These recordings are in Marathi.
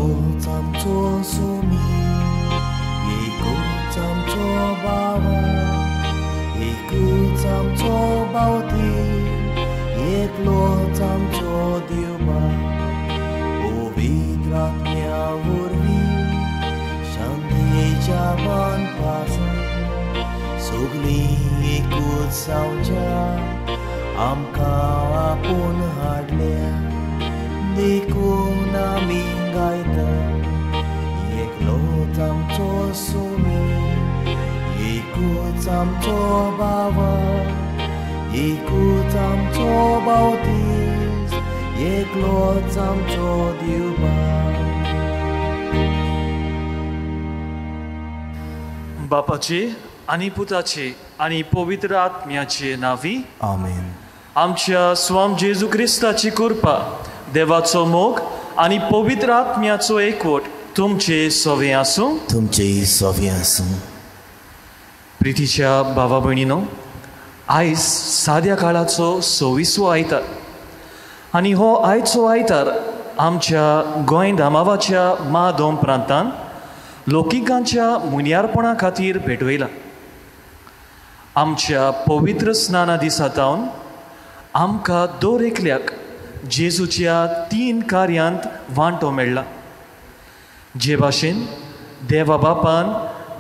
잠조 수미 이구 잠조 바와 이구 잠조 바우디 एकलो 잠조 दिवबा पवित्रात्म्या वरवी शांतीच्या मनपासून सगळी एकूच जावच्या आमकां आपूण हाडल्या देखून आमी गायता एकलोच आमचो सोमी एकूच आमचो बाबा एकूच आमचो बावतीस एकलोच आमचो दिवबा बापाचे आणि पुताचे आणि पवित्र आत्म्याचे नावी आमेन. आमच्या स्वाम जेजू क्रिस्ताची कृपा देवाचो मोग आणि पवित्र आत्म्याचो एकवट तुमचे सवे आसूं. तुमचे सवे आसूं. प्रितीच्या भावा भयणीनो, आयज साद्या काळाचो 26वो आयतार आनी हो आयचो आयतार आमच्या गोंय धामावाच्या महादोम प्रांतांत लोकिकांच्या मुनियारपणा खातीर भेटवयला. आमच्या पवित्र स्नाना दिसातावन आमकां दर एकल्याक जेजूच्या 3 कार्यांत वांटो मेळ्ळा. जे भाशेन देवा बापान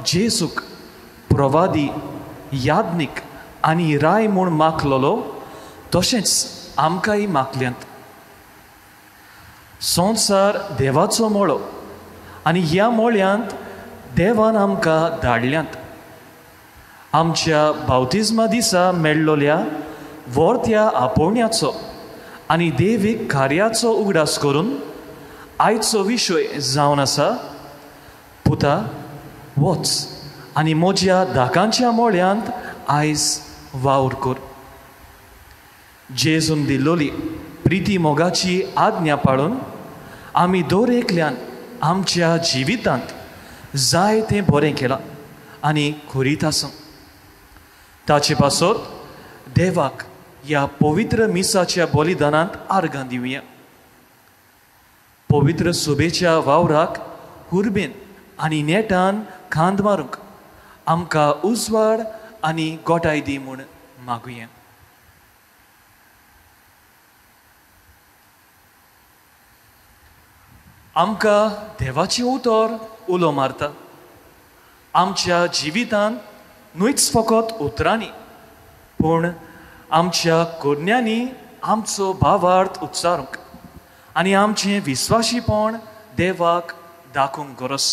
जेजूक प्रवादी याज्ञीक आनी राय म्हूण मागलोलो तशेंच आमकांय मागल्यांत. संवसार देवाचो मोळो आनी ह्या मोळ्यांत देवान आमकां धाडल्यांत. आमच्या बावतिजमा दिसा मेळ्ळोल्या वर्त्या आपोवण्याचो आनी देवीक कार्याचो उगडास करून आयचो विशय जावन आसा, पुता वच आनी म्हज्या धाकांच्या मोळ्यांत आयज वावर कर. जेजून दिल्लोली प्रिती मोगाची आज्ञा पाळून आमी दर एकल्यान आमच्या जिवितांत जाय तें बरें केलां आनी करीत आसा. ताचे पासत देवाक ह्या पवित्र मिसाच्या बलिदानांत आर्गां दिवया. पवित्र सुबेच्या वावराक हुर्बेन आनी नेटान खांद मारूंक आमकां उजवाड आनी गोटाय दी म्हूण मागुया. आमकां देवाची उतर उलो मारता. आमच्या जिवितांत न्हूच फकत उतरांनी पूण आमच्या कोडण्यांनी आमचो भावार्थ उच्चारूंक आनी आमचें विस्वाशीपण देवाक दाखोवंक गरज.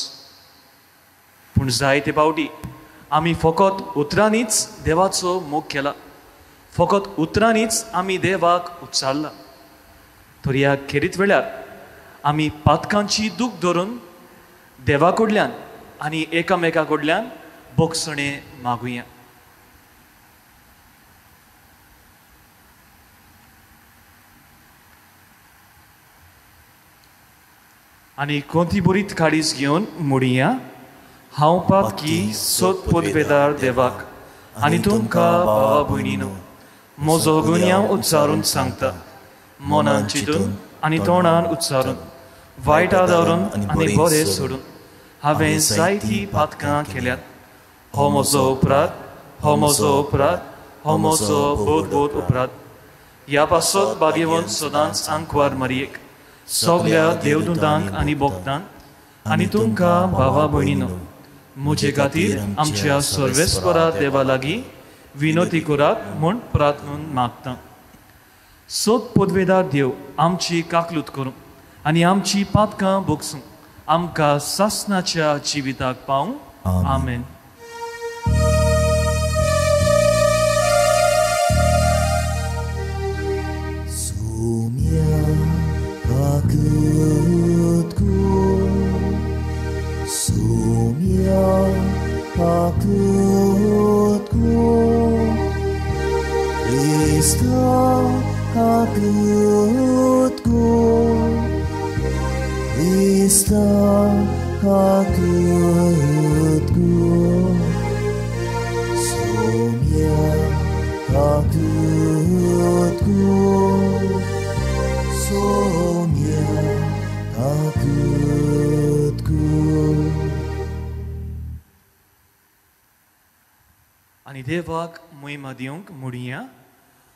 पूण जायते फावटी आमी फकत उतरांनीच देवाचो मोग केला, फकत उतरांनीच आमी देवाक उच्चारला. तर ह्या खेरीत वेळार आमी पातकांची दूख धरून देवा कडल्यान आनी एकामेका कडल्यान बोगसणें मागुया. आनी कोणती बरीत काळीज घेवन म्हणुया. हांव पातकी सोद पोदवेदार देवाक आनी तुमकां भावा भयणीनो म्हजो गुन्यांव उच्चारून सांगता, मनान चिंतून आनी तोंडान उच्चारून, वायटा दवरून आनी बरें सोडून हांवें जायतीं पातकां केल्यात. हो म्हजो उपराध, हो म्हजो उपराध, हो म्हजो बोध उपराध. ह्या पासत बागेवन सदांच आंकवार मारयेक सगळ्या देवदूतांक आनी भक्तांक आनी तुमकां भावा भयणीनो म्हजे खातीर आमच्या सर्वेस्परा देवा लागीं विनोती करात म्हूण प्रार्थून मागता. सोद पदवेदार देव आमची काकलूत करूं आनी आमची पातकां भोगसूं आमकां सासणाच्या जिविताक पावूं. आमेन. Sonia, आनी देवाक मोहिमा दिवंक मुडया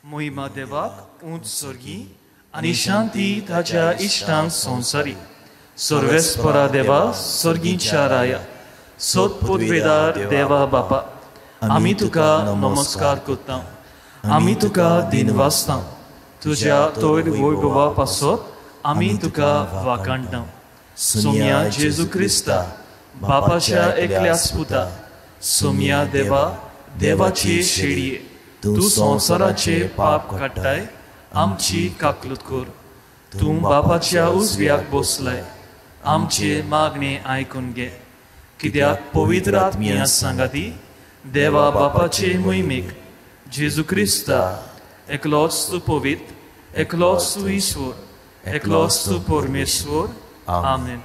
मोहिमा देवाक उंच सर्गी आनी शांती ताच्या इश्टांक संवसारी सर्वेस्परा देवा सर्गीच्या राया सोदपुदवेदार देवा बापा आमी तुका नमस्कार करता आमी तुका दिनवासता तुज्या तोड वैभवा पासत आमी तुका वाखाणटा सोम्या जेजू क्रिस्ता बापाच्या एकल्याच पुता सोम्या देवा देवाची शेडये तू संवसाराचे पाप काडटाय आमची काकलूत कर तूं बापाच्या उजव्याक बसलाय आमचे मागणे आयकून घे कित्याक पवित्र आत्म्या सांगाती देवा बापाचे मोहिमेक जेजू क्रिस्ता एकलोच तू पवित्र एकलोच तू ईश्वर एकलोच तू परमेश्वर आमेन.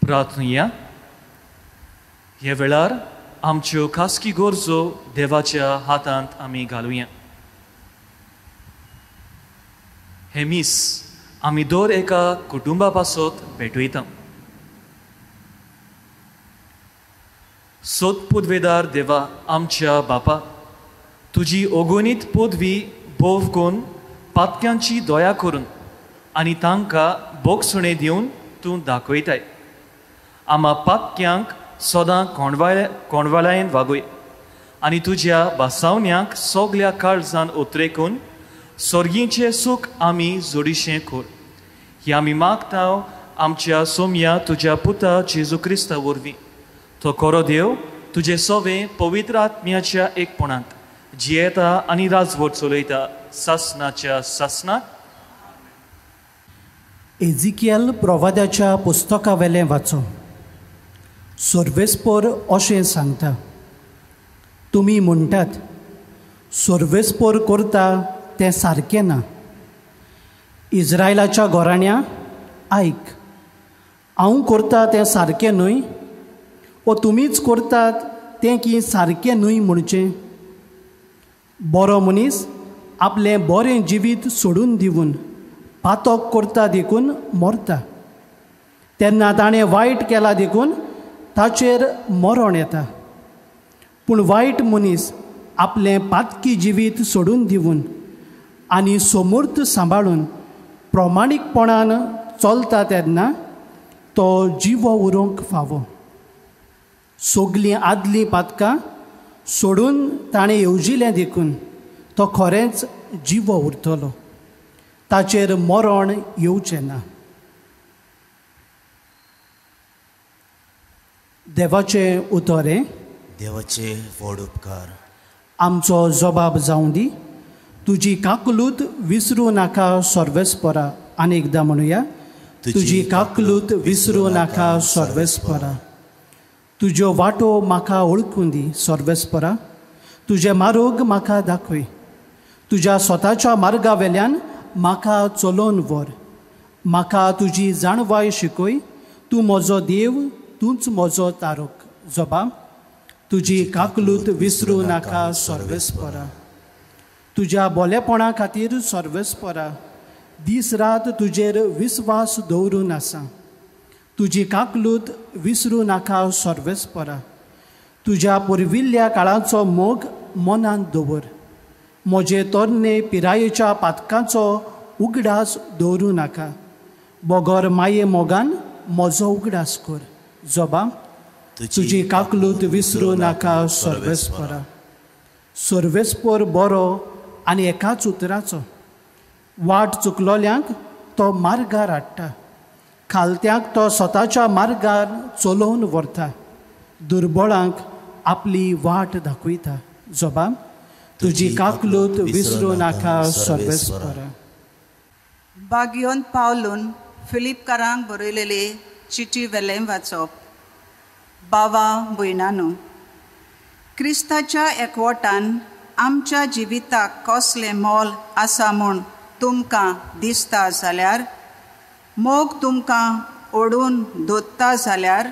प्रार्थना. ह्या वेळार आमच्यो खासगी गरजो देवाच्या हातांत आमी घालुया. हे मीस आमी दर एका कुटुंबा पासत भेटयता. सोदपुदवेदार देवा आमच्या बापा तुजी ओगोनीत पदवी भोवकून पातक्यांची दया करून आनी तांकां बोगसणे दिवन तूं दाखयताय. आमा पातक्यांक सदां कोणवालायेन वागय आनी तुज्या बासावण्यांक सगल्या काळजान उतरेकून सर्गीचें सूख आमी जोडिशें कर. ही आमी मागता आमच्या सोम्या तुज्या पुता जेजू क्रिस्ता वरवीं. तो खरो देव तुजे सवे पवित्र आत्म्याच्या एकपणांत जियेता आनी राजवट चलयता सासनाच्या सासनाक. एजिकियल प्रवाद्याच्या पुस्तका वेलें वाचो. सर्वेस्पर अशें सांगता तुमी म्हणटात सर्वेस्पर करता तें सारकें ना. इस्रायलाच्या घोराण्या आयक हांव करता तें सारकें न्हय व तुमीच करतात तें की सारकें न्हय म्हणचें. बरो मनीस आपलें बरें जिवीत सोडून दिवन पातक करता देखून मरता. तेन्ना ताणें वायट केला देखून ताचेर मरण येता. पूण वायट मनीस आपलें पातकी जिवीत सोडून दिवन आनी समूर्त सांबाळून प्रमाणीकपणान चलता तेन्ना तो जिवो उरोवंक फावो. सगलीं आदलीं पातकां सोडून ताणें येवजिलें देखून तो खरेंच जिवो उरतलो. ताचेर मरण येवचें ना. देवाचें उतोरें. देवाचे व्हड उपकार. आमचो जबाब जावं दी. तुजी काकलूत विसरूं नाका सर्वेस्परा. आनी एकदां म्हणुया तुजी काकलूत विसरूं नाका सर्वेस्परा. तुज्यो वाटो म्हाका ओळखून दी सर्वेस्परा. तुजे मार्ग म्हाका दाखय. तुज्या स्वताच्या मार्गा वेल्यान म्हाका चलोवन व्हर. म्हाका तुजी जाणवाय शिकय. तूं म्हजो देव तूंच म्हजो तारक. जबाब. तुजी काकलूत विसरूं नाका सर्वेस्परा. तुज्या बोलेपणा खातीर सर्वेस्परा दीस रात तुजेर विस्वास दवरून आसा. तुजी काकलूत विसरूं नाका सर्वेस्परा. तुज्या पुर्विल्ल्या काळाचो मोग मनांत दवर. म्हजे तरणे पिरायेच्या पातकांचो उगडास दवरूं नाका. बोगोर माये मोगान म्हजो उगडास कर. जबाब. तुजी काकलूत विसरूं नाका सर्वेस्परा. सर्वेस्पर बरो आनी एकाच उतराचो. वाट चुकलोल्यांक तो मार्गार हाडटा. खालत्यांक तो स्वताच्या मार्गार चलोवन व्हरता. दुर्बळांक आपली वाट दाखयता. जबाब. तुजी काकलूत विसरूं नाका सर्वेस्परा. बागयोन पावलून फिलिपकारांक बरयलेली चिटी वेलें वाचप. बावा भयणानो, क्रिस्ताच्या एकवटान आमच्या जिविताक कसलें मोल आसा म्हूण तुमकां दिसता जाल्यार, मोग तुमकां ओडून दोत्ता जाल्यार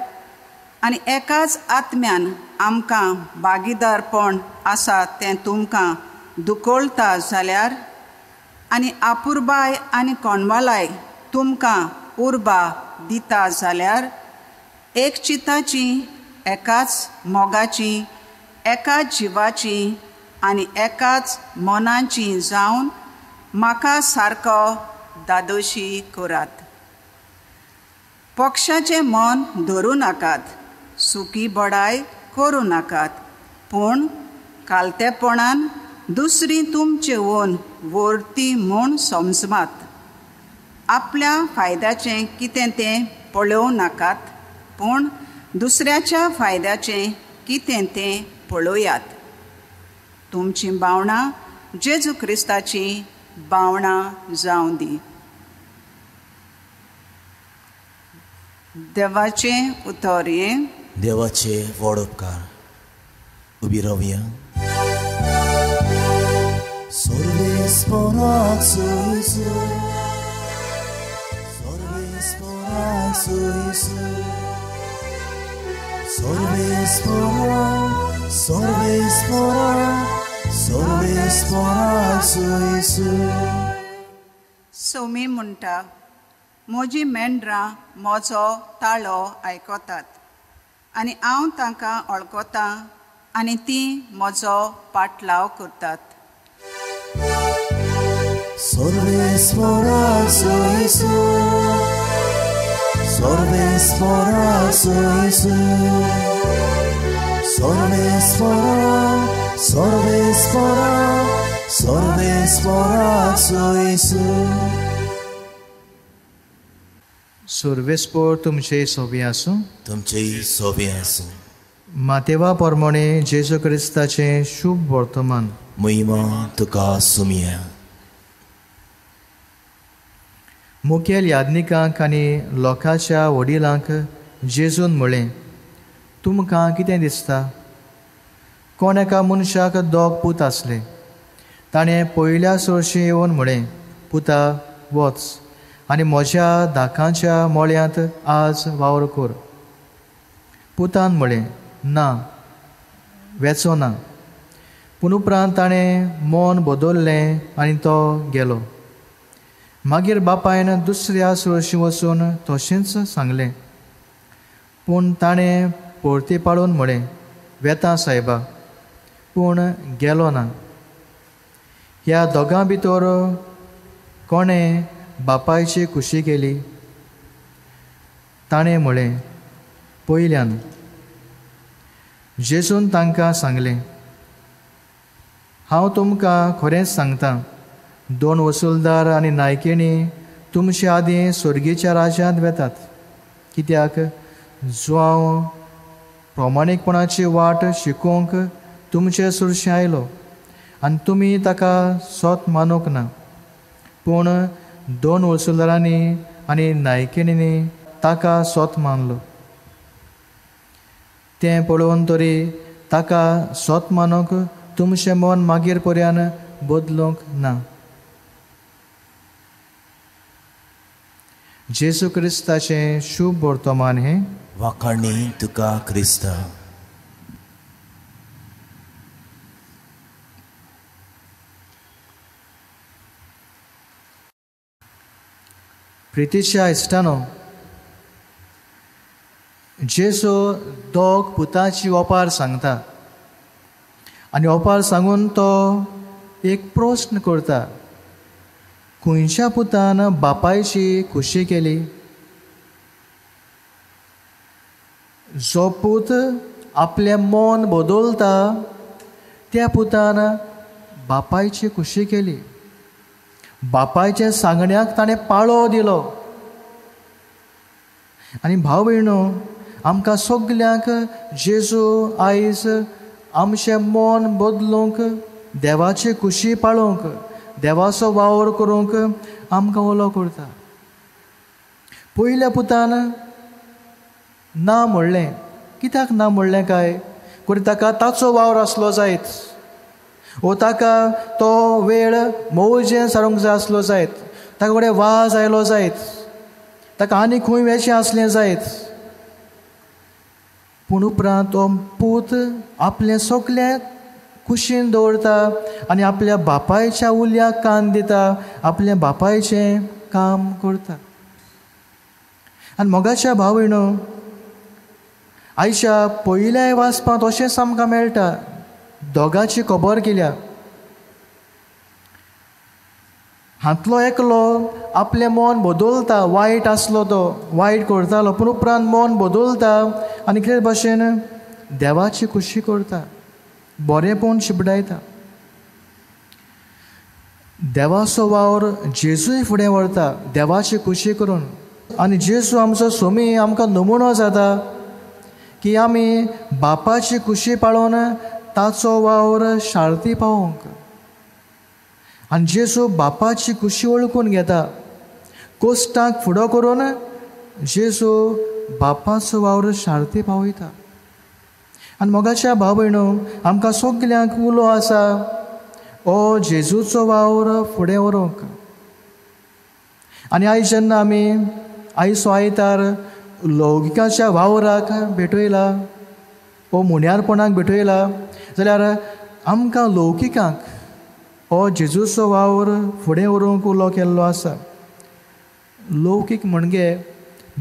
आनी एकाच आत्म्यान आमकां भागीदारपण आसा तें तुमकां दुखोळटा जाल्यार आनी आपुरबाय आनी कोणवालाय तुमकां उर्बा दिता जाल्यार एक चिताची एकाच मोगाची, एकाच जिवाची आनी एकाच मनाची जावन म्हाका सारको दादोशी करात. पक्षाचें मन धरूं नाकात, सुकी बडाय करूं नाकात, पूण कालतेपणान दुसरी तुमचे ओन वर्ती म्हूण समजमात. आपल्या फायद्याचें कितें तें पळोवं नाकात, पूण दुसऱ्याच्या फायद्याचें कितें तें पळोवयात. तुमची भावना जेजू क्रिस्ताची भावना जावं दी. देवाचें उतर हे. देवाचे व्हड उपकार. उबी रावया. Sorvespora Jesu, Sorvespora Jesu, Sorvespora, Sorvespora, Sorvespora Jesu. Somi म्हणटा, म्हजी मेंढरां म्हजो ताळो आयकतात आनी हांव तांकां वळखतां आनी तीं म्हजो पाटलाव करतात. Sorvespora Jesu, Sorvespora Jesu, Sorvespora, Sorvespora, Sorvespora Jesu. सर्वेस्पोर तुमचे सोबी आसूं. तुमचेय सोबी आसूं. मातेवा प्रमाणे जेजू क्रिस्ताचें शुभ वर्तमान. महिमा तुका सुमिया. मुखेल यादनिकांक आनी लोकांच्या वडिलांक जेजून म्हळें, तुमकां कितें दिसता? कोण एका मनशाक दोग पूत आसले. ताणें पयल्या चडशें येवन म्हळें, पुता वच आनी म्हज्या धाकांच्या मोळ्यांत आज वावर कर. पुतान म्हळें, ना, वेचो ना. पूण उपरांत ताणें मन बदल्लें आनी तो गेलो. मागीर बापायन दुसऱ्या चडशी वचून तशेंच सांगलें. पूण ताणें परती पाळून म्हळें, वेता सायबा, पूण गेलो ना. ह्या दोगां भितर कोणें बापायची खुशी केली? ताणें म्हळें, पयल्यान. जेजून तांकां सांगलें, हांव तुमकां खरेंच सांगतां, 2 वसूलदार आनी नायकेणी तुमचे आदीं स्वर्गीच्या राज्यांत वेतात. कित्याक जो हांव प्रमाणीकपणाची वाट शिकोवंक तुमचे सुरशें आयलो आनी तुमी ताका सोत मानूंक ना. पूण 2 वसूलदारांनी आनी नायकेणींनी ताका सोत मानलो. तें पळोवन तरी ताका सोत मानूंक तुमचें मन मागीर पर्यान बदलूंक ना. जेजू क्रिस्ताचें शुभ वर्तमान हें. वाखाणणी तुका क्रिस्ता. प्रितीच्या इश्टानो, जेजू दोग पुताची ओपार सांगता आनी ओपार सांगून तो एक प्रश्न करता. खंयच्या पुतान बापायची खुशी केली? जो पूत आपलें मन बदलता त्या पुतान बापायची खुशी केली. बापायच्या सांगण्याक ताणें पाळो दिलो. आनी भाव भयणो, आमकां सगल्यांक जेजू आयज आमचें मन बदलूंक, देवाची खुशी पाळूंक, देवाचो वावर करूंक आमकां उलो करता. पयल्या पुतान ना म्हणलें. कित्याक ना म्हणलें काय? कोणी ताका ताचो वावर आसलो जायत, वो ताका तो वेळ मौजेन सारूंक जाय आसलो जायत, ताका कडेन वाज आयलो जायत, ताका आनी खंय वेचें आसलें जायत. पूण उपरांत तो पूत आपलें सगलें कुशीन दवरता आनी आपल्या बापायच्या उल्याक कान दिता, आपल्या बापायचें काम करता. आनी मोगाच्या भाव भयणो, आयच्या पयल्या वाचपांत अशेंच आमकां मेळटा, दोगांची खबर केल्या. हातलो एकलो आपलें मन बदलता, वायट आसलो तो वायट करतालो, पूण उपरांत मन बदलता आनी कितें भाशेन देवाची खुशी करता, बरेंपण शिपडायता. देवाचो वावर जेजूय फुडें व्हरता देवाची खुशी करून. आनी जेजू आमचो सोमी आमकां नमुनो जाता की आमी बापाची खुशी पाळून ताचो वावर शार्ती पावोवंक. आनी जेजू बापाची खुशी वळखून घेता. कोश्टाक फुडो करून जेजू बापाचो वावर शार्ती पावयता. आनी मोगाच्या भाव भयणो, आमकां सगल्यांक उलो आसा हो जेजूचो वावर फुडें व्हरूंक. आनी आयज जेन्ना आमी आयचो आयतार लौकिकाच्या वावराक भेटयला, हो मुण्यारपणाक भेटयला, जाल्यार आमकां लौकिकांक हो जेजूचो वावर फुडें व्हरूंक उलो केल्लो आसा. लौकीक म्हणजे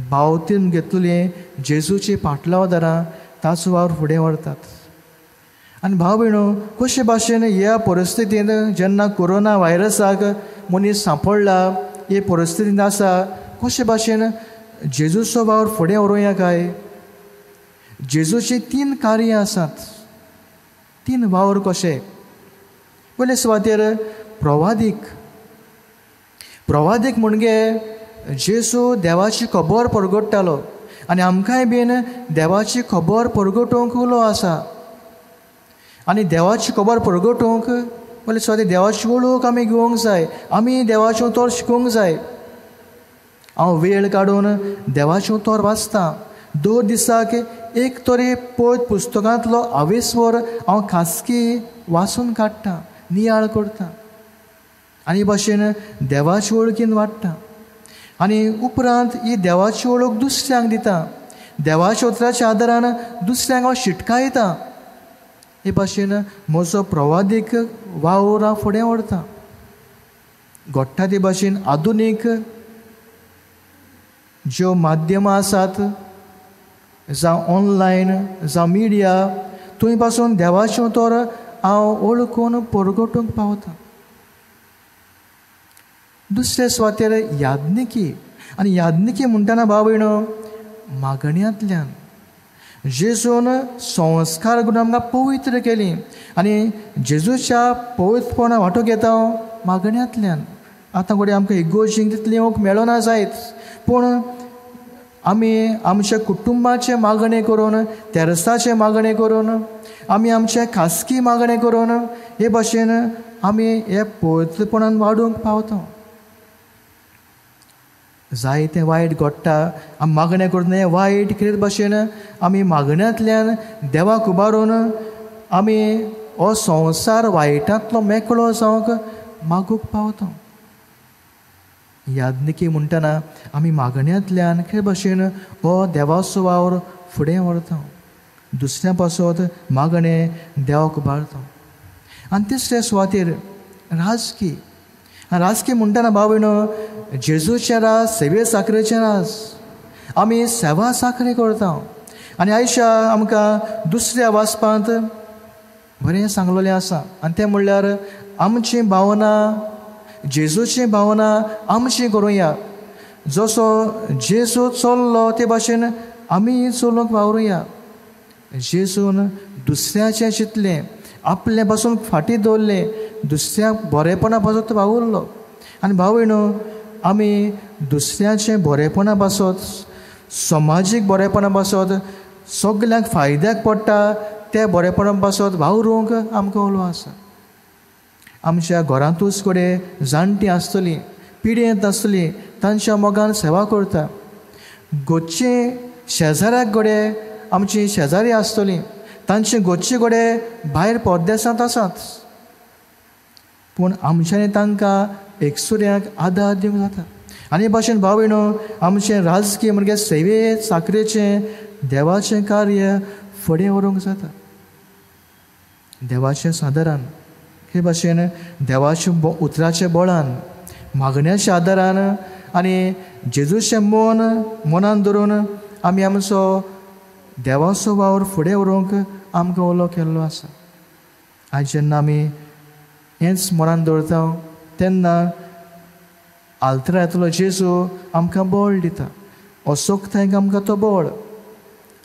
भावतीन घेतलेली जेजूची पाटलावदारां ताचो वावर फुडें व्हरतात. आनी भाव भयणो, कशे भाशेन ह्या परिस्थितींत जेन्ना कोरोना व्हायरसाक मनीस सांपडला, हे परिस्थितींत आसा, कशे भाशेन जेजूचो वावर फुडें व्हरूया काय. जेजूची 3 कार्यां आसात, 3 वावर कशे. पयले सुवातेर प्रवादीक म्हणजे जेजू देवाची खबर परगट्टालो आनी आमकांय बीन देवाची खबर परगटोवंक उलो आसा. आनी देवाची खबर परगटोवंक पयले सुवातेर देवाची वळख आमी घेवंक जाय, आमी देवाचें उतर शिकोवंक जाय. हांव वेळ काडून देवाचें उतर वाचतां. 2 दिसाक एक तरी पळयत पुस्तकांतलो 20 वर हांव खासगी वाचून काडटां, नियाळ करतां आनी भाशेन देवाचे वळखीन वाडटा. आनी उपरांत ही देवाची वळख दुसऱ्यांक दिता. देवाच्या उतराच्या आदारान दुसऱ्यांक हांव शिटकायतां. हे भाशेन म्हजो प्रवादीक वावर हांव फुडें व्हरतां. घडटा ते भाशेन आधुनीक ज्यो माध्यमां आसात, जावं ऑनलायन जावं मिडिया, थंय पासून देवाचें उतर हांव वळखून परगटूंक पावतां. दुसरे सुवातेर याज्ञिकी. आनी याज्ञिकी म्हणटना भाव भयणो, मागण्यांतल्यान जेजून संस्कार करून आमकां पवित्र केली आनी जेजूच्या पवित्रपणा वांटो घेता मागण्यांतल्यान. आतां घडये आमकां इगोर्जींक तितली येवंक मेळना जायत, पूण आमी आमच्या कुटुंबाचे मागणे करून, तेरसाचे मागणे करून, आमी आमचे खासगी मागणे करून हे भाशेन आमी हे पवित्रपणान वाडूंक पावता. जायतें वायट घडटा, आमी मागणे करून हे वायट कितें भाशेन आमी मागण्यांतल्यान देवाक उबारून आमी हो संवसार वायटांतलो मेकळो जावंक मागूंक पावता. याज्ञिकी म्हणटना आमी मागण्यांतल्यान कितें भाशेन हो देवाचो वावर फुडें व्हरता, दुसऱ्या पासत मागणे देवाक उबारता. आनी तिसरे सुवातेर राजकी. राजकी म्हणटना भाव भयणो, जेजूचें राज सेवे साखरेचें राज. आमी सेवा साखरी करता. आनी आयच्या आमकां दुसऱ्या वाचपांत बरें सांगलेलें आसा, आनी तें म्हणल्यार आमची भावना, जेजूची भावना आमची करुया. जसो जेजू चल्लो ते भाशेन आमी चलूंक वावरुया. जेजून दुसऱ्याचें चिंतलें, आपले पासून फाटीं दवरलें, दुसऱ्याक बरेपणा पासत वावुरलो. आनी भाव भयणो, आमी दुसऱ्याचें बरेपणा पासत, समाजीक बरेपणा पासत, सगल्यांक फायद्याक पडटा त्या बरेपणा पासत वावरूंक आमकां उलो आसा. आमच्या घरांतूच कडेन जाणटीं आसतलीं, पिडेंत आसतलीं, तांच्या मोगान सेवा करता. गोडचे शेजाऱ्याक कडेन आमची शेजारी आसतलीं, तांची गोडचे कडेन भायर परदेसांत आसात, पूण आमच्यांनी तांकां एकसुऱ्याक आदार दिवंक जाता. आनी भाशेन भाव भयणो, आमचें राजकीय म्हणजे सेवे साखरेचें देवाचें कार्य फुडें व्हरूंक जाता. देवाच्या सादारान, हे भाशेन देवाच्या उतराच्या बळान, मागण्याच्या आदारान आनी जेजूचें मन मनान धरून आमी आमचो देवाचो वावर फुडें व्हरूंक आमकां ओलो केल्लो आसा. आयज जेन्ना आमी हेंच मनान दवरता तेन्ना आल्तरांतलो जेजू आमकां बळ दिता. हो सोगतायक आमकां तो बळ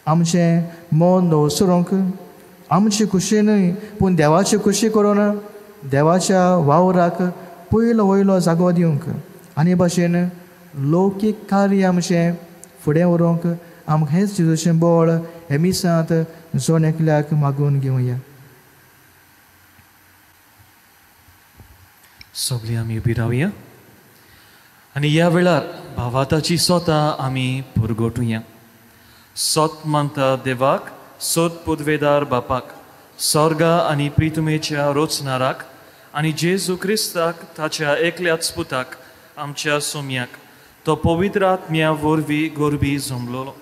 आमचें मन नवसरूंक आमचे खुशेन न्हय पूण देवाची खुशी करून देवाच्या वावराक पयलो वयलो जागो दिवंक आनी भाशेन लौकीक कार्य आमचें फुडें व्हरूंक आमकां हेंच जेजूचें बळ हे मिसांत जोन एकल्याक मागून घेवया. सगळीं आमी उबी रावया आनी ह्या वेळार भावाताची सोतां आमी पुरगोटुया. सोत मानता देवाक, सोत पुदवेदार बापाक, स्वर्गा आनी प्रितुमेच्या रोचणाराक आनी जेजू क्रिस्ताक ताच्या एकल्याच पुताक आमच्या सोम्याक तो पवित्र आत्म्या वरवीं गोरबी जमलोलो.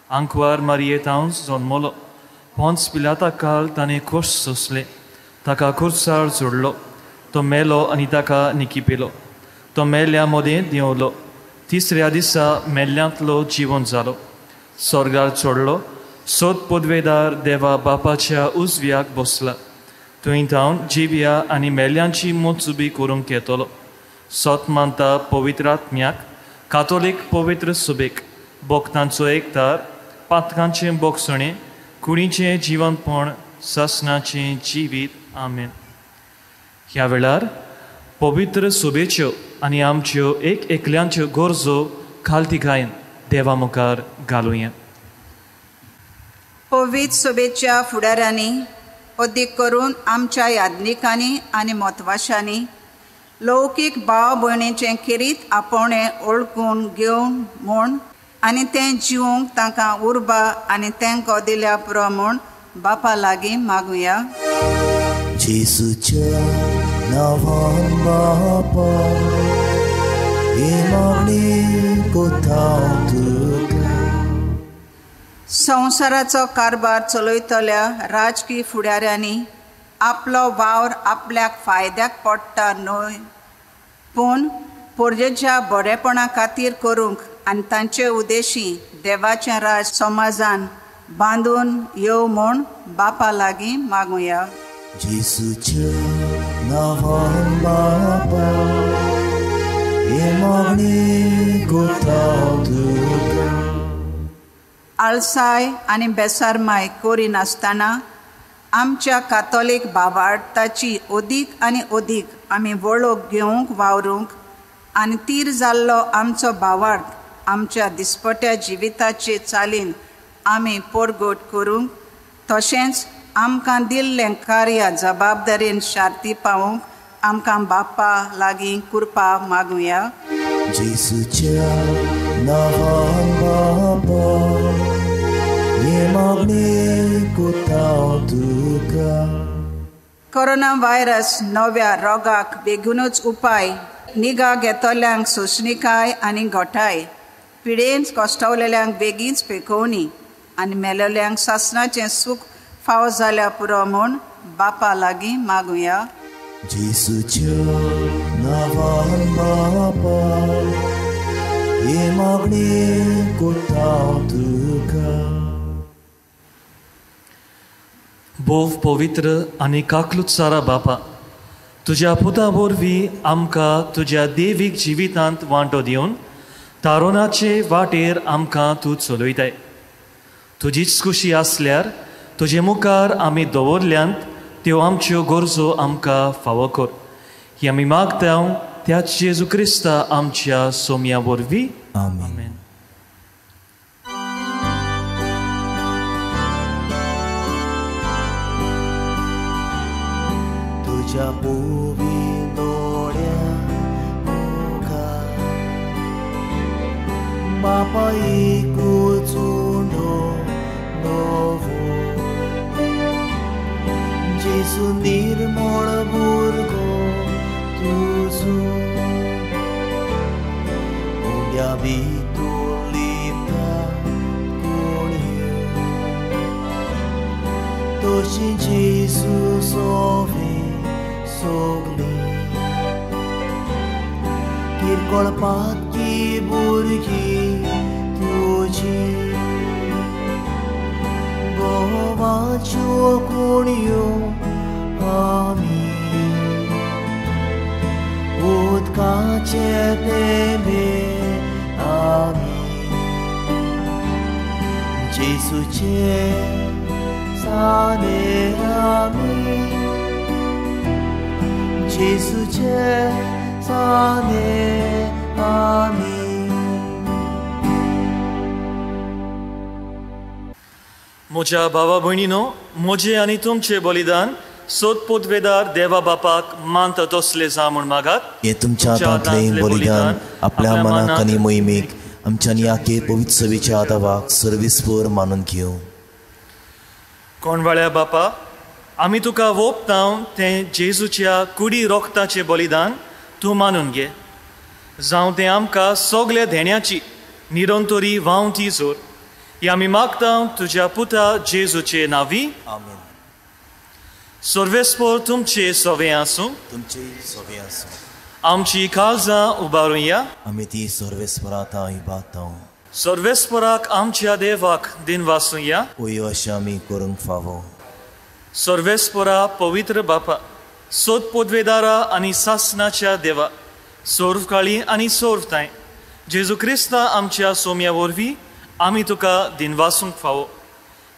आंकवार मारयेतावन जल्मलो. पोंच पिलाता काल ताणें खोस सोंसले. ताका खुर्सार जोडलो. तो मेलो आनी ताका निकिपेलो. तो मेल्या मोदें देंवलो. तिसऱ्या दिसा मेल्ल्यांतलो जिवन जालो. स्वर्गार चोडलो. सोत पदवेदार देवा बापाच्या उजव्याक बसला. थंय जावन जिव्या आनी मेल्ल्यांची मोचुबी करूंक येतलो. सोत मानता पवित्र आत्म्याक, कातोलीक पवित्र सुबेक, भोगतांचो एकतार, पातकांचें बोगसणें, कुडीचें जिवनपण, ससनाचें जिवीत. आमेन. ह्या वेळार पवित्र सुबेच्यो आनी आमच्यो एक एकल्यांच्यो गरजो खालतिकायेन देवा मुखार घालुया. पवित्र सुबेच्या फुडाऱ्यांनी अदीक करून आमच्या यादनिकांनी आनी म्हत्वाशांनी लौकीक भाव भयणीचें किरीत आपोवणें ओळखून घेवन म्हूण आनी तें जिवंक तांकां उर्बा आनी तेंको दिल्या पुरो म्हूण बापा लागीं मागुया. जेसूच्या नांवान बापा हे मागणी कोता तुका. संवसाराचो कारबार चलयतल्या राजकीय फुडाऱ्यांनी आपलो वावर आपल्याक फायद्याक पडटा न्हय पूण पोरजेच्या बरेपणा खातीर करूंक आनी तांचे उद्देशी देवाचें राज समाजान बांदून येव म्हूण बापा लागीं मागुया. जेसूच्या नांवान बापा हे मागणी कोता तुका. आळसाय आनी बेसारमाय करिनासतना आमच्या कातोलीक भावार्थाची अदीक आनी अदीक आमी वळख घेवंक वावरूंक आनी तीर जाल्लो आमचो भावार्थ आमच्या दिसपट्या जिविताचे चालीन आमी परगट करूंक तशेंच आमकां दिल्लें कार्य जबाबदारेन शार्ती पावूंक आमकां बापा लागीं कृपा मागुया. जेसूच्या नांवान बापा हे मागणी कोता तुका. कोरोना व्हायरस नव्या रोगाक बेगीनूच उपाय निगा घेतल्यांक सोंसणीकाय आनी घोटाय पिडेन कोश्टवलेल्यांक बेगीनच पेकोवणी आनी मेलेल्यांक सासणाचें सूख फाव जाल्या पुरो म्हूण बापा लागीं मागुया. जेसूच्या नांवान बापा हे मागणी कोता तुका. बोव पवित्र आनी काकलुत्सारा बापा, तुज्या पुता वरवीं आमकां तुज्या देवीक जिवितांत वांटो दिवन तारुणाचे वाटेर आमकां तूं चलयताय. तुजीच खुशी आसल्यार तुजे मुखार आमी दवरल्यांत त्यो आमच्यो गरजो आमकां फावो कर. ही आमी मागता त्याच जेजू क्रिस्ता आमच्या सोम्या वरवीं. आमेन. तुझ्या पोवी दोड्या मुखार बापा एकूच उंडो नवो जेसू निर्मळ भुरगो तुजो उंड्या भितून लिपता कोणयो तशी जेसू सोवे सोगली किरकोळ पातकी भुरगी तुजी Chúa con yêu. Amin. Út cá che tê mê. Amin. Giêsu che sa nê. Amin. Giêsu che sa nê. Amin. म्हज्या भावा भयणीनो, म्हजें आनी तुमचें बलिदान सोदपोदवेदार देवा बापाक मानता तसलें जा म्हूण मागात. हे तुमच्या हातांतलें बलिदान आपल्या मनाक आनी मोहिमेक आमच्यानी आखे पवित्र सवेच्या आदावाक सर्विस्पर मानून घेवं. कोणवाळ्या बापा, आमी तुका वोपताव तें जेजूच्या कुडी रोखताचें बलिदान तूं मानून घे. जावं तें आमकां सगल्या धेण्याची निरंतरी व्हांवती जोर. ही आमी मागता तुज्या पुता जेजूचे नांवी. आमीन. सर्वेस्पर तुमचे सवे आसूं. तुमचे सवे आसूं. आमची काळजां उबारुया. आमी ती सर्वेस्परांता इबातां. सर्वेस्पराक आमच्या देवाक दिन वासुया. ओयो अशें आमी करूंक फावो. सर्वेस्परा पवित्र बापा, सोदपोदवेदारा आनी सासनाच्या देवा, सोर्वकाळी आनी सोर्वताय जेजू क्रिस्ता आमच्या सोम्या वरवीं आमी तुका दिन वासूंक फावो.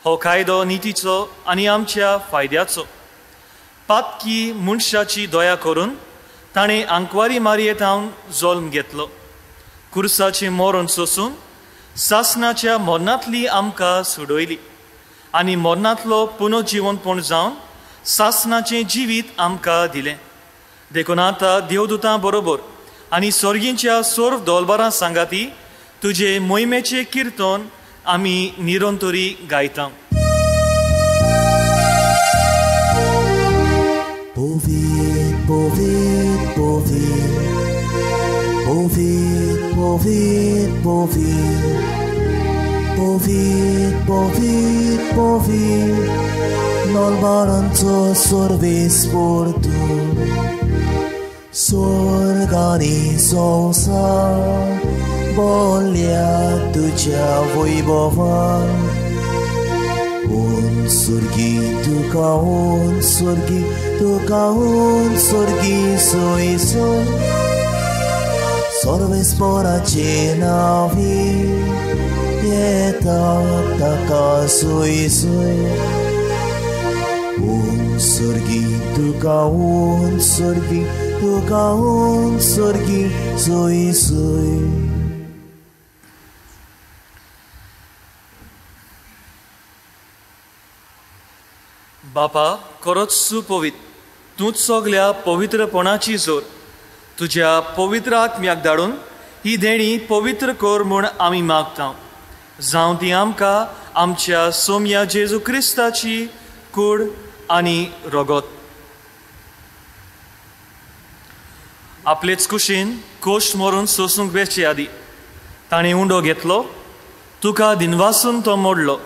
हो कायदो नितीचो आनी आमच्या फायद्याचो. पातकी मनशाची दया करून ताणें आंकवारी मारयेतावन जल्म घेतलो. कुर्साचें मरण सोसून सासनाच्या मरणांतली आमकां सोडयली आनी मरणांतलो पुनर्जिवनपण जावन सासनाचें जिवीत आमकां दिलें. देखून आतां देवदूतां बरोबर आनी स्वर्गींच्या सोर्व दोलबारां सांगाती तुजे मोहिमेचें किर्तन आमी निरंतरी गायता. Povid, povid, povid. Povid, povid, povid. Povid, povid, povid. Nolbaranco सर्वेस्पर तूं. स्वर्ग आनी संवसार बोल्या तुज्या वैभवान. ओन स्वर्गी तुका, ओन स्वर्गी तुका, ओन स्वर्गी सोय सोय. सर्वेस्पराचे नांवी येता ताका सोय सोय. ओन स्वर्गी तुका, ओन स्वर्गी तुका, ओन स्वर्गी सोय सोय. बापा, खरोच सुपवित तूंच सगल्या पवित्रपणाची जोर तुज्या पवित्र आत्म्याक धाडून ही देणी पवित्र कर म्हूण आमी मागता. जावं ती आमकां आमच्या सोम्या जेजू क्रिस्ताची कूड आनी रगत. आपलेच कुशीन कोश्ट मरून सोसूंक बेश्टे आदी ताणें उंडो घेतलो. तुका दिनवासून तो मोडलो.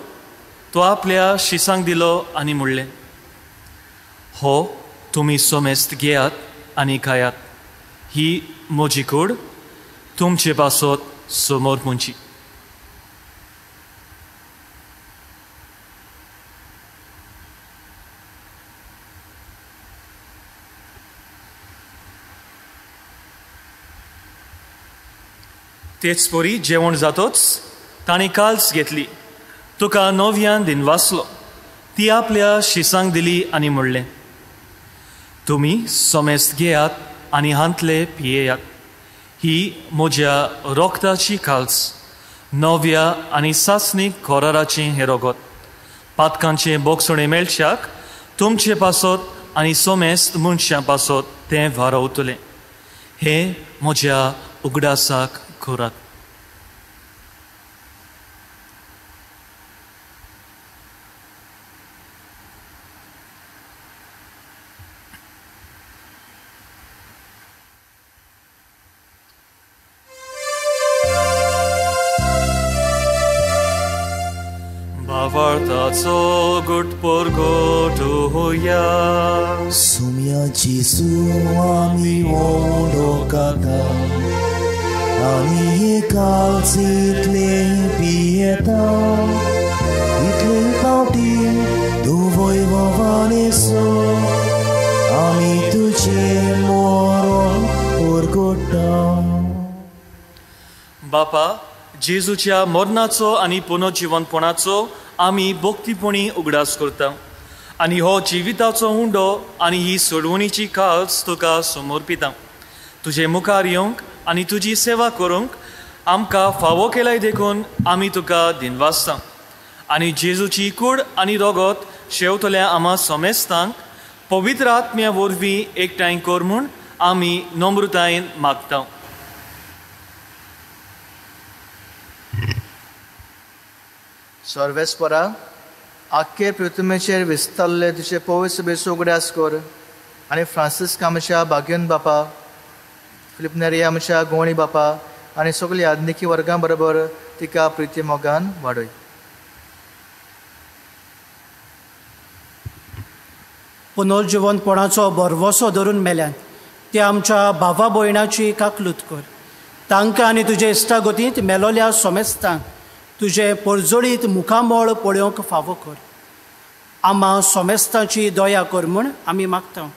तो आपल्या शिसांक दिलो आनी म्हणलें, हो तुमी सोमेस्त घेयात आनी खायात. ही म्हजी कूड तुमचे पासत समोर मुंची. तेच परी जेवण जातोच ताणें काल्स घेतली. तुका नव्यान दिन वाचलो. ती आपल्या शिसांक दिली आनी म्हणलें, तुमी सोमेस्त घेयात आनी हांतले पियेयात. ही म्हज्या रोगताची काल्स, नव्या आनी सासणीक कोराराचें हें रगत. पातकांचें बोगसणें मेळच्याक तुमचे पासत आनी सोमेस्त मनशां पासत तें वारवतलें. हें म्हज्या उगडासाक करात. Vartaco gut porgotuja. Sumia Jesu ami odokata. Ani kalsitle pieta. Itle kauti du बापा, जेजूच्या मरणाचो आनी पुनर्जीवनपणाचो आमी भक्तीपणी उगडास करता आनी हो जिविताचो हुंडो आनी ही सोडवणीची काळज तुका समर्पिता. तुजे मुखार येवंक आनी तुजी सेवा करूंक आमकां फावो केल्याय देखून आमी तुका दिनवासता आनी जेजूची कूड आनी रगत शेवतल्या आमा समेस्तांक पवित्र आत्म्या वरवीं एकठांय कर म्हूण आमी नम्रतायेन मागता. सर्वेस्परा, आख्खे पृथ्वीचेर विस्तारले तुजे पवित्र सभेचो उगड्यास कर आनी फ्रांसीस आमच्या भाग्यन बापा, फिलिप नेरी आमच्या गोवणी बापा आनी सगळ्या आदनिकी वर्गां बरोबर तिका प्रिती मोगान वाडय. पुनर्जीवनपणाचो बरवसो धरून मेल्यान ते आमच्या भावा भयणाची काकलूत कर. तांकां आनी तुजे इश्टागतींत मेलोल्या सोमेस्तांक तुजे परजोडीत मुखामोळ पळोवंक फावो कर. आम्हा सोमेस्तांची दया कर म्हूण आमी मागता.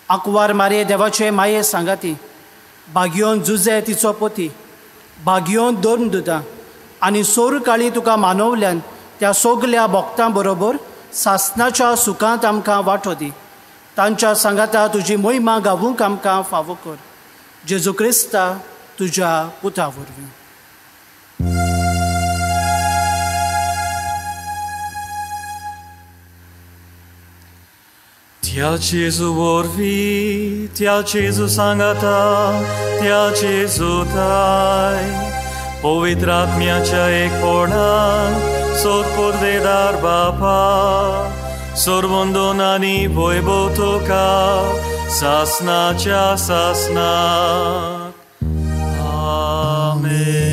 आंकवार मारे देवाचे माये सांगाती, भाग्योन जुजे तिचो पती, भाग्योन दोन दुदां आनी सोर काळी तुका मानवल्यान त्या सगल्या भक्तां बरोबर सासणाच्या सुखांत आमकां वांटो दी. तांच्या सांगाता तुजी मोहिमा गावूंक आमकां फावो कर. जेजू क्रिस्ता तुज्या पुता वरवीं. त्या जेजू वरवीं, त्या जेजू सांगाता, त्या जेजू थाय पवित्र आत्म्याच्या एकपणान सोदपोदवेदार बापा सर्वंदोन आनी वैभव तुका सासणाच्या सासणाक. आमेन.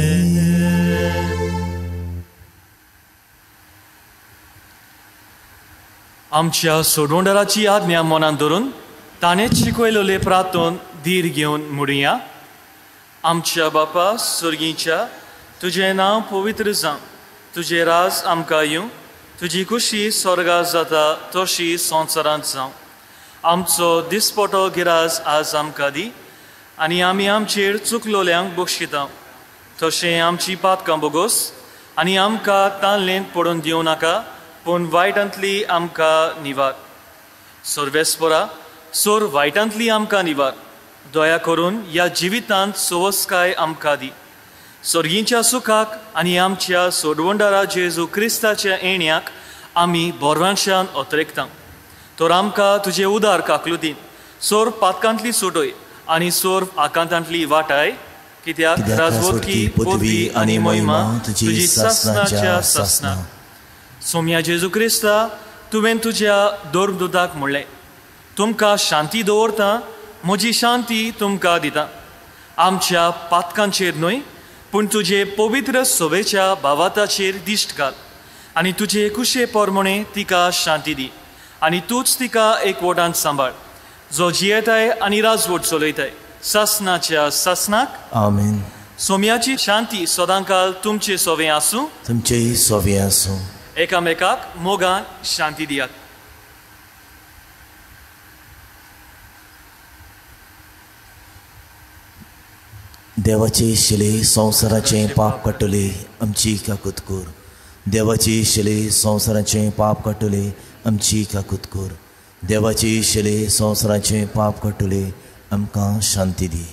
आमच्या सोडवंडराची आज्ञा मनान धरून ताणेच शिकयलेले प्रार्थन धीर घेवन म्हणुया. आमच्या बापा स्वर्गीच्या, तुजें नांव पवित्र जावं, तुजें राज आमकां येवं, तुजी खुशी स्वर्गांत जाता तशी संवसारांत जावं. आमचो दिसपटो गिराज आज आमकां दी आनी आमी आमचेर चुकलोल्यांक बक्षिता तशें आमची पातकां बोगोस आनी आमकां ताणलेंत पडून दिवं नाका, पूण वायटांतली आमकां निवार. सर्वेस्परा, सोर वायटांतली आमकां निवार. दया करून ह्या जिवितांत सोवस्काय आमकां दी. स्वर्गीच्या सुखाक आनी आमच्या सोडवंडरा जेजू क्रिस्ताच्या येण्याक आमी बोरवांशान ओतरेकता. तर आमकां तुजें उदार काकलुतीन सोर पातकांतली सुटोय आनी सोर आकांतांतली वाटाय, कित्याक राजवटकी, पदवी आनी मोहिमा तुजी सासणाच्या सासणा. सोम्या जेजू क्रिस्ता, तुवें तुज्या दोरदुताक म्हणलें, तुमकां शांती दवरता, म्हजी शांती तुमकां दिता. आमच्या पातकांचेर न्हय पूण तुजे पवित्र सोबेच्या भावाताचेर दिश्ट घाल आनी तुजे कुशे पोरमणे तिका शांती दी आनी तूंच तिका एकवटांत सांबाळ, जो जियेताय आनी राजवट चलयताय सासणाच्या सासणाक. आमेन. सोम्याची शांती सदांकाल तुमचे सोवें आसूं. तुमचेय सोवें आसूं. एकामेकाक मोगान शांती दियात. देवाचे शिले संवसाराचें पाप काडटले आमची काकूत कर. देवाचे शिले संवसाराचें पाप काडटले आमची काकूत कर. देवाचे शिले संवसाराचें पाप काडटले आमकां शांती दी.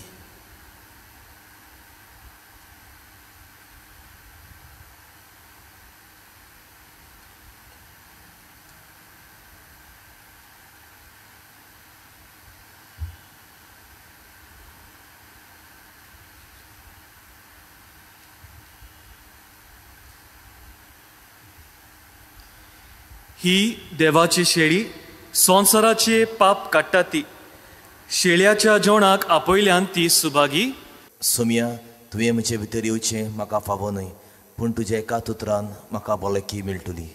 ही देवाची शेळी संवसाराचे पाप काडटा ती. शेळयाच्या जेवणाक आपयल्यान ती सुभागी. सोम्या, तुवें म्हजे भितर येवचें म्हाका फावो न्हय, पूण तुज्या एकाच उतरान म्हाका भलायकी मेळटली.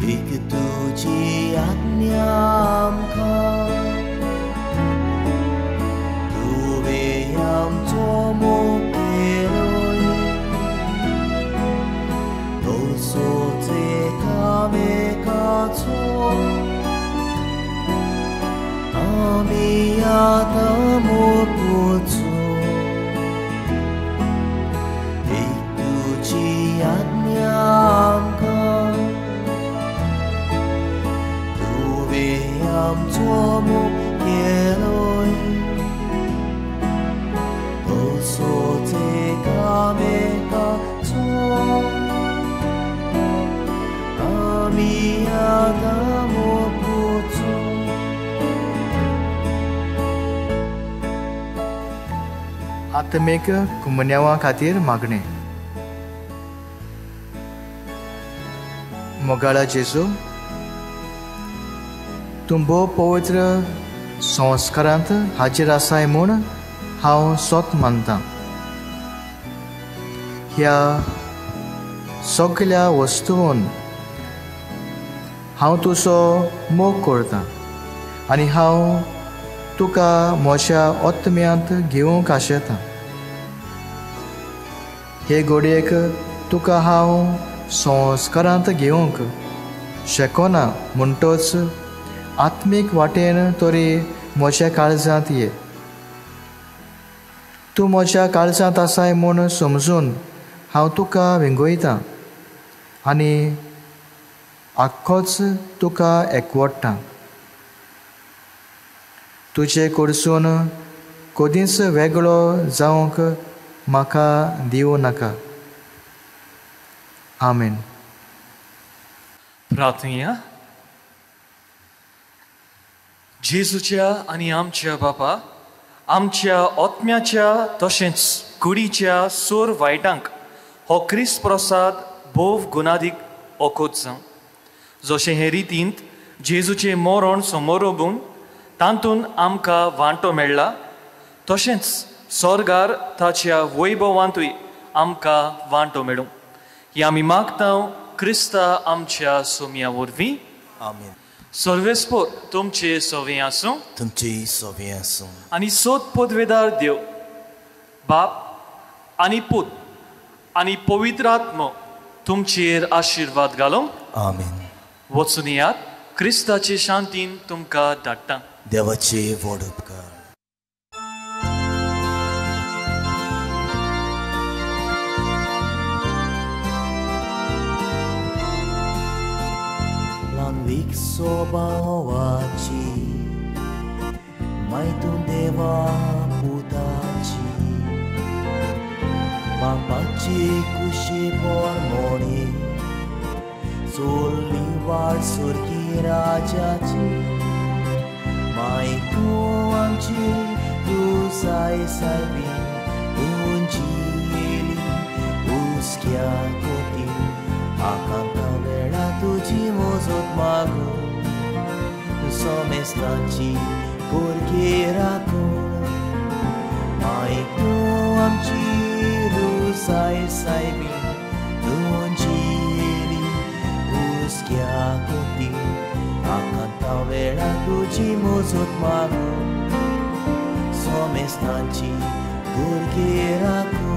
एक तुजी आज्ञा आमकां, तुवें आमचो मोग केलोय. आमी आतां मोगोचो एक तुजी आज्ञा आमकां तुवें आमचो मोग केलोय तसोच एकामेकाचो आमी आतां मोगोचो आत्मीक कुमन्यावां खातीर मागणें. मोगाळा जेजू, तूं भोव पवित्र संस्कारांत हाजीर आसाय म्हूण हांव सोत मानतां. ह्या सगळ्या वस्तूंन हांव तुजो मोग करतां आनी हांव तुका म्हज्या आत्म्यांत घेवंक आशेतां. हे घडयेक तुका हांव संस्कारांत घेवंक शकना म्हणटच आत्मीक वाटेन तरी म्हज्या काळजांत ये. तूं म्हज्या काळजांत आसाय म्हूण समजून हांव तुका विंगयतां आनी आख्खोच तुका एकवडटां. तुजे कडसून कधीच वेगळो जावंक म्हाका दिवं नाका. आमेन. प्रार्थना. जेजूच्या आनी आमच्या बापा, आमच्या आत्म्याच्या तशेंच कुडीच्या सोर वायटांक हो क्रिस्त प्रसाद भोव गुणादीक ओकोत जावं. जशें हे रितींत जेजूचें मरण समोर उबून तातूंत आमकां वांटो मेळ्ळा, तशेंच स्वर्गार ताच्या वैभवांतूय आमकां वांटो मेळूं. ही आमी मागतां क्रिस्ता आमच्या सोम्या वरवीं. आमेन. सर्वेस्पोर तुमचे सोवें आसूं तुमची सोबीं आसूं आनी सोद पदवेदार देव बाप आनी पूत आनी पवित्र आत्मो तुमचेर आशिर्वाद घालूं. आमेन. वचून येयात. क्रिस्ताचे शांतीन तुमकां धाडटां. देवाचे व्हड उपकार. ल्हानवीक स्वभावाची मायतून देवा पुताची बापाची कुशी मोरमोणी चोरली वाट सुरकी राजाची माय तूं आमची साय सायबी तुमची येली उस्क्या कोती आकांता वेळा तुजी मोजत मागो सोमेस्ताची भुरगी राखून माय तूं आमची साय सायबी तुमची येली उस्क्या कोती आकांता वेळा तुजी मोजत मागो सोमेस्ताची भुरगी राखून